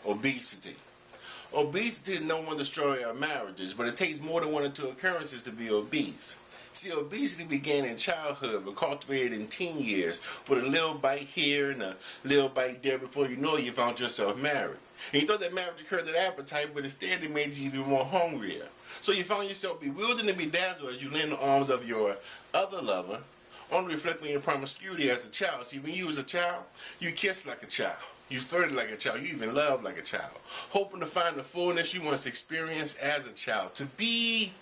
Obesity. Obesity is no one destroyer of marriages, but it takes more than one or two occurrences to be obese. See, obesity began in childhood but cultivated in teen years with a little bite here and a little bite there. Before you know it, you found yourself married. And you thought that marriage curbed that appetite, but instead it made you even more hungrier. So you found yourself bewildered and bedazzled as you lay in the arms of your other lover, only reflecting on your promiscuity as a child. See, when you was a child, you kissed like a child. You flirted like a child. You even loved like a child. Hoping to find the fullness you once experienced as a child. To be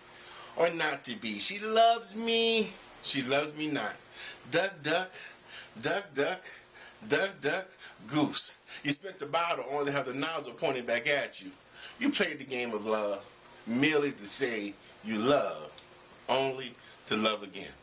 or not to be. She loves me. She loves me not. Duck, duck, duck, duck, duck, duck, goose. You spent the bottle only to have the nozzle pointed back at you. You played the game of love merely to say you love, only to love again.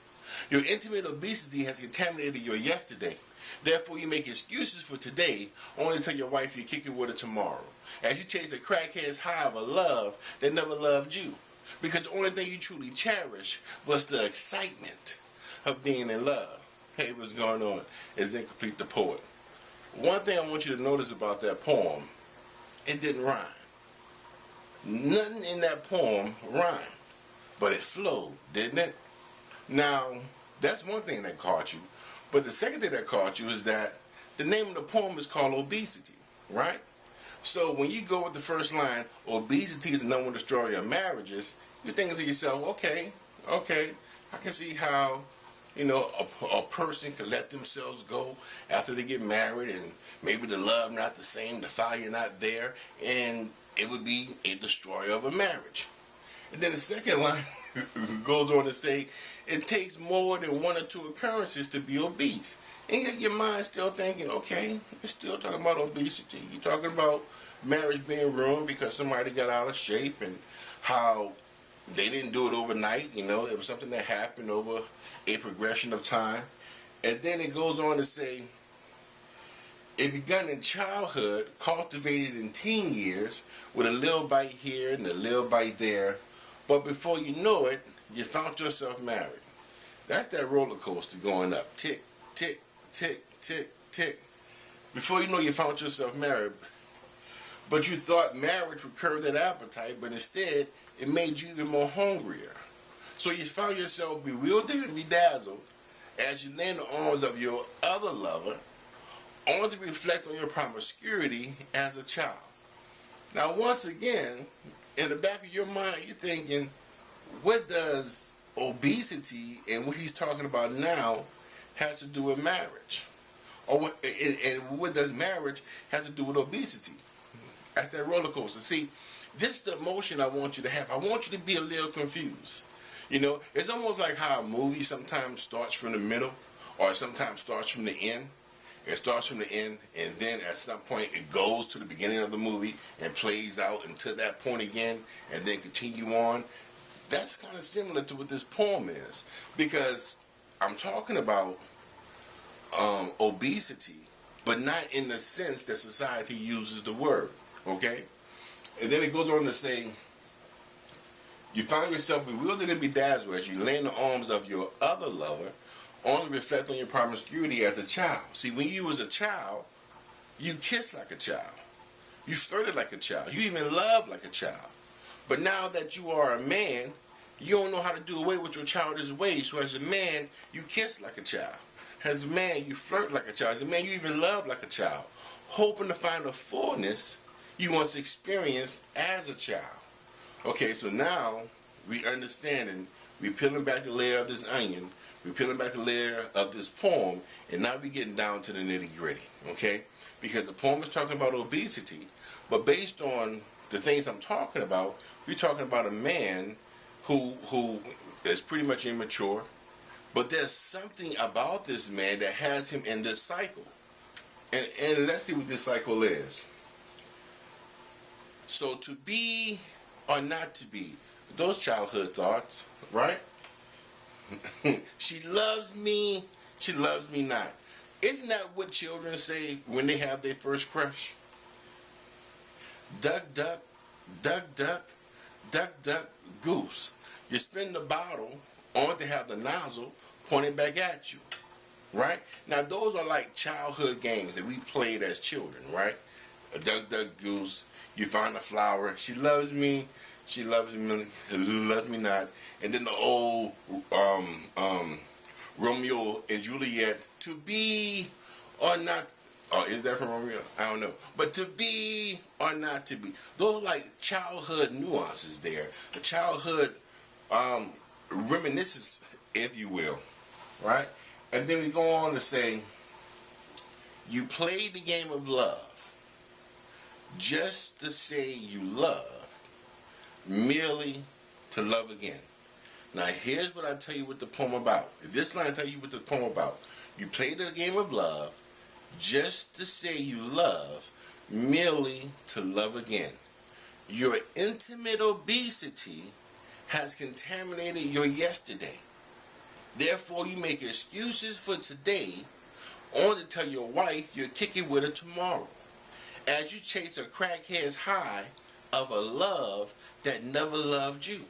Your intimate obesity has contaminated your yesterday. Therefore, you make excuses for today, only to tell your wife you kick it with her tomorrow. As you chase a crackhead's high of a love that never loved you. Because the only thing you truly cherish was the excitement of being in love. Hey, what's going on? It's Incomplete the Poet. One thing I want you to notice about that poem, it didn't rhyme. Nothing in that poem rhymed, but it flowed, didn't it? Now, that's one thing that caught you. But the second thing that caught you is that the name of the poem is called Obesity, right? So when you go with the first line, obesity is the number one destroyer of marriages, you're thinking to yourself, okay, I can see how, a person can let themselves go after they get married and maybe the love not the same, the fire not there, and it would be a destroyer of a marriage. And then the second line goes on to say, it takes more than one or two occurrences to be obese. And yet your mind's still thinking, okay, you're still talking about obesity. You're talking about marriage being ruined because somebody got out of shape and how they didn't do it overnight. It was something that happened over a progression of time. And then it goes on to say, it begun in childhood, cultivated in teen years, with a little bite here and a little bite there. But before you know it, you found yourself married. That's that roller coaster going up. Tick, tick, tick, tick, tick. Before you know, you found yourself married. But you thought marriage would curb that appetite, but instead, it made you even more hungrier. So you found yourself bewildered and bedazzled as you lay in the arms of your other lover, only to reflect on your promiscuity as a child. Now, once again, in the back of your mind, you're thinking, what does obesity and what he's talking about now has to do with marriage? And what does marriage have to do with obesity? That's that roller coaster. See, this is the emotion I want you to have. I want you to be a little confused. It's almost like how a movie sometimes starts from the middle or sometimes starts from the end. It starts from the end, and then at some point it goes to the beginning of the movie and plays out until that point again, and then continue on. That's kind of similar to what this poem is, because I'm talking about obesity, but not in the sense that society uses the word, okay? And then it goes on to say, you find yourself bewildered and bedazzled as you lay in the arms of your other lover, only reflect on your promiscuity as a child. See, when you was a child, you kissed like a child. You flirted like a child. You even loved like a child. But now that you are a man, you don't know how to do away with your childish ways. So as a man, you kiss like a child. As a man, you flirt like a child. As a man, you even love like a child, hoping to find the fullness you once experienced as a child. Okay, so now we understanding, we peeling back the layer of this onion, we're peeling back the layer of this poem, and now we're getting down to the nitty-gritty, okay? Because the poem is talking about obesity, but based on the things I'm talking about, we're talking about a man who is pretty much immature, but there's something about this man that has him in this cycle. And let's see what this cycle is. So to be or not to be, those childhood thoughts, right? She loves me not. Isn't that what children say when they have their first crush? Duck, duck, duck, duck, duck, duck, goose. You spin the bottle on to have the nozzle pointed back at you, right? Now, those are like childhood games that we played as children, right? A duck, duck, goose. You find a flower. She loves me. She loves me not. And then the old Romeo and Juliet. To be or not. Oh, is that from Romeo? I don't know. But to be or not to be. Those are like childhood nuances there. The childhood reminiscence, if you will. Right? And then we go on to say, you played the game of love just to say you love, merely to love again. Now here's what I tell you what the poem about. If this line tell you what the poem about. You played the game of love just to say you love, merely to love again. Your intimate obesity has contaminated your yesterday. Therefore, you make excuses for today, only to tell your wife you're kicking with her tomorrow, as you chase a crackhead's high of a love that never loved you.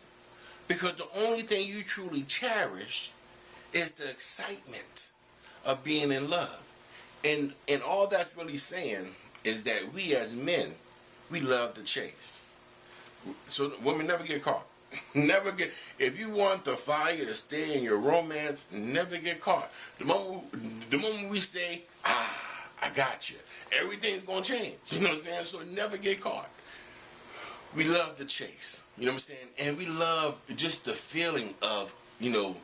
Because the only thing you truly cherish is the excitement of being in love. And all that's really saying is that we as men, we love the chase. So women never get caught. Never get. If you want the fire to stay in your romance, never get caught. The moment we say, I got you, everything's gonna change. You know what I'm saying? So never get caught. We love the chase. You know what I'm saying? And we love just the feeling of,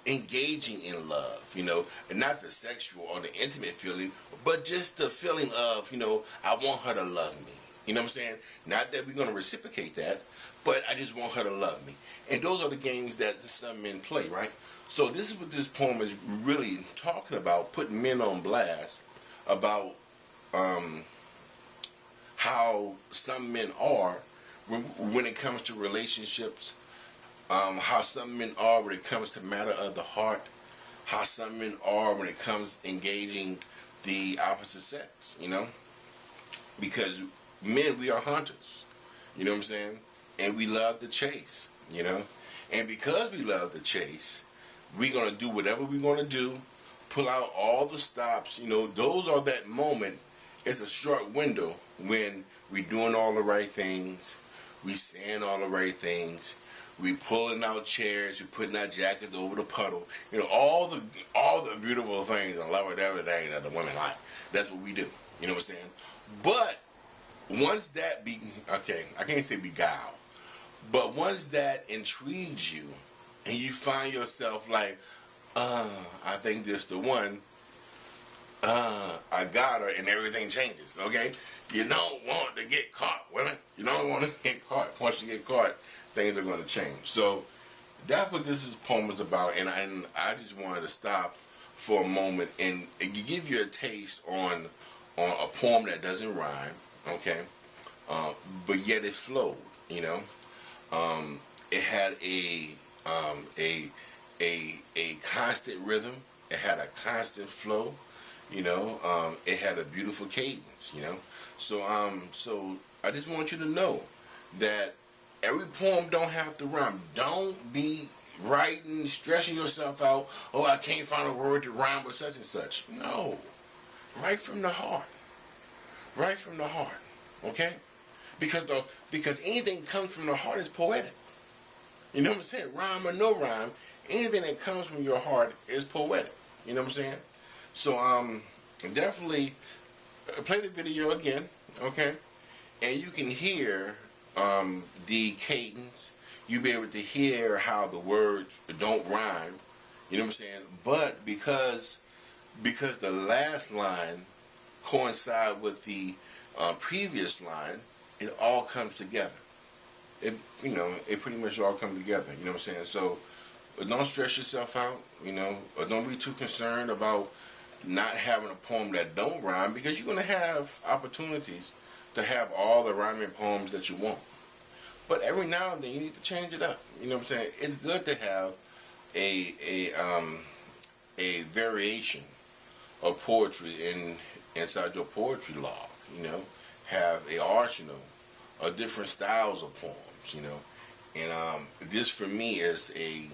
engaging in love. And not the sexual or the intimate feeling, but just the feeling of, I want her to love me. You know what I'm saying? Not that we're gonna reciprocate that, but I just want her to love me. And those are the games that some men play, right? So this is what this poem is really talking about, putting men on blast about how some men are when it comes to relationships, how some men are when it comes to matter of the heart, how some men are when it comes engaging the opposite sex, Because men, we are hunters, you know what I'm saying? And we love the chase, And because we love the chase, we're going to do whatever we're going to do, pull out all the stops, those are that moment. It's a short window when we're doing all the right things, we saying all the right things, we pulling out chairs, we putting our jackets over the puddle, all the beautiful things and love everything that the women like. That's what we do, you know what I'm saying? But once that I can't say beguile, but once that intrigues you and you find yourself like, I think this the one, I got her, and everything changes, okay? You don't want to get caught, women. You don't want to get caught. Once you get caught, things are going to change. So that's what this poem is about, and I just wanted to stop for a moment and give you a taste on a poem that doesn't rhyme, okay? But yet it flowed, It had a constant rhythm. It had a constant flow. It had a beautiful cadence. So I just want you to know that every poem don't have to rhyme. Don't be writing, stressing yourself out. Oh, I can't find a word to rhyme with such and such. No, write from the heart. Write from the heart. Okay? Because anything comes from the heart is poetic. You know what I'm saying? Rhyme or no rhyme, anything that comes from your heart is poetic. You know what I'm saying? So definitely play the video again, okay? And you can hear the cadence. You'll be able to hear how the words don't rhyme. You know what I'm saying? But because the last line coincide with the previous line, it all comes together. It pretty much all comes together. You know what I'm saying? So don't stress yourself out. Or don't be too concerned about not having a poem that don't rhyme, because you're going to have opportunities to have all the rhyming poems that you want. But every now and then you need to change it up. You know what I'm saying? It's good to have a variation of poetry inside your poetry log. Have a arsenal of different styles of poems. And this for me is a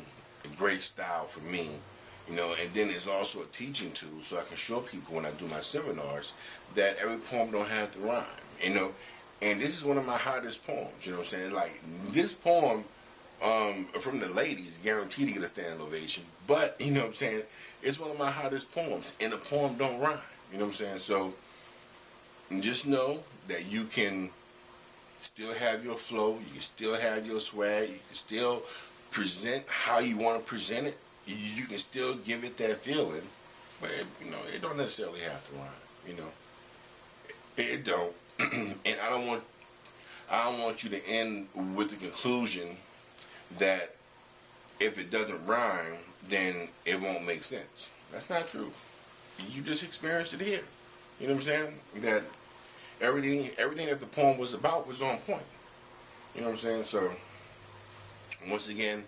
great style for me. And then it's also a teaching tool, so I can show people when I do my seminars that every poem don't have to rhyme. And this is one of my hottest poems, you know what I'm saying? Like, this poem, from the ladies, guaranteed to get a standing ovation. But, you know what I'm saying, it's one of my hottest poems. And the poem don't rhyme, you know what I'm saying? So, just know that you can still have your flow, you can still have your swag, you can still present how you want to present it. You can still give it that feeling, but it don't necessarily have to rhyme. It don't. And I don't want you to end with the conclusion that if it doesn't rhyme, then it won't make sense. That's not true. You just experienced it here. You know what I'm saying? That everything that the poem was about was on point. You know what I'm saying? So, once again,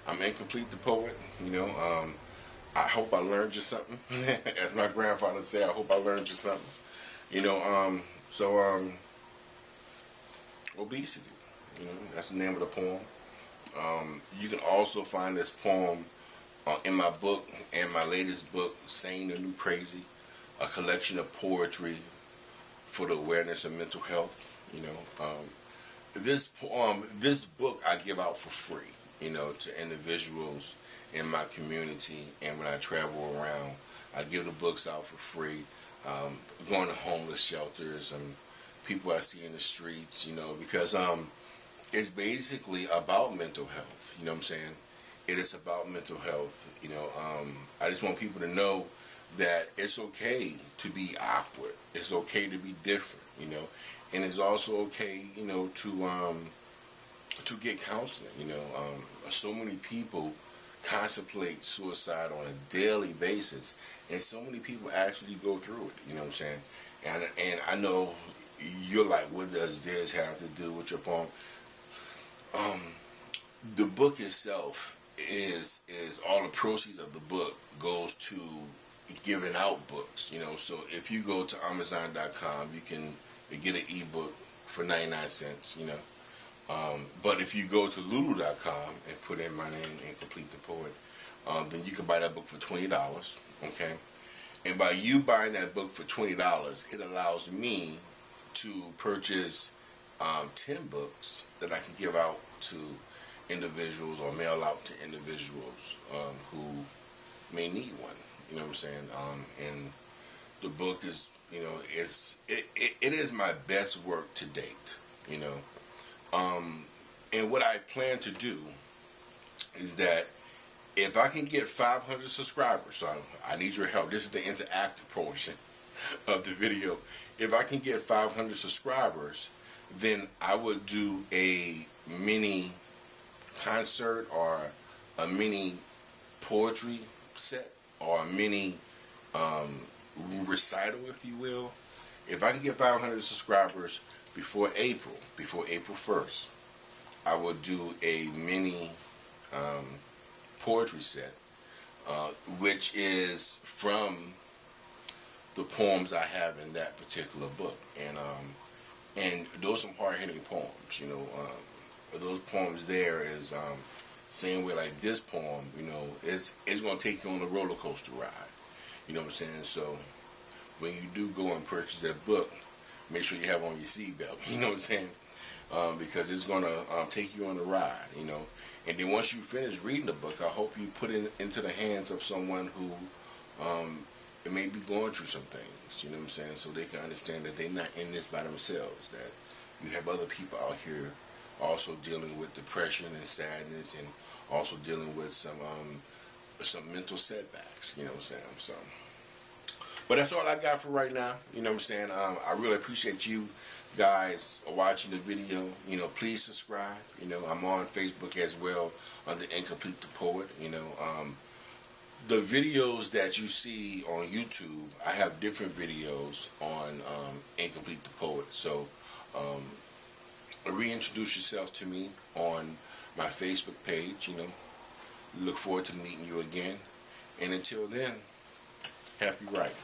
I'm Incomplete the Poet. I hope I learned you something. As my grandfather said, I hope I learned you something. Obesity. That's the name of the poem. You can also find this poem in my book, and my latest book, Sane the New Crazy, a collection of poetry for the awareness of mental health. This book I give out for free, to individuals in my community, and when I travel around, I give the books out for free. Going to homeless shelters and people I see in the streets, because it's basically about mental health. You know what I'm saying? It is about mental health. I just want people to know that it's okay to be awkward. It's okay to be different. And it's also okay, to get counseling. So many people contemplate suicide on a daily basis, and so many people actually go through it. You know what I'm saying? And I know you're like, what does this have to do with your poem? The book itself is all the proceeds of the book goes to giving out books. So if you go to Amazon.com, you can get an ebook for 99 cents. But if you go to Lulu.com and put in my name, Incomplete the Poet, then you can buy that book for $20. Okay, and by you buying that book for $20, it allows me to purchase 10 books that I can give out to individuals or mail out to individuals who may need one. You know what I'm saying? And the book is, it is my best work to date. And what I plan to do is that if I can get 500 subscribers, so I need your help. This is the interactive portion of the video. If I can get 500 subscribers, then I would do a mini concert or a mini poetry set or a mini recital, if you will. If I can get 500 subscribers before April 1st, I will do a mini poetry set, which is from the poems I have in that particular book, and those are some hard-hitting poems. Those poems there is same way like this poem. It's going to take you on a roller coaster ride. You know what I'm saying? So when you do go and purchase that book, make sure you have on your seatbelt. You know what I'm saying? Because it's going to take you on a ride. And then once you finish reading the book, I hope you put it into the hands of someone who may be going through some things. You know what I'm saying? So they can understand that they're not in this by themselves. That you have other people out here also dealing with depression and sadness, and also dealing with some mental setbacks. You know what I'm saying? So, but that's all I got for right now. You know what I'm saying? I really appreciate you guys watching the video. Please subscribe. I'm on Facebook as well under Incomplete the Poet. The videos that you see on YouTube, I have different videos on Incomplete the Poet. So reintroduce yourself to me on my Facebook page. Look forward to meeting you again. And until then, happy writing.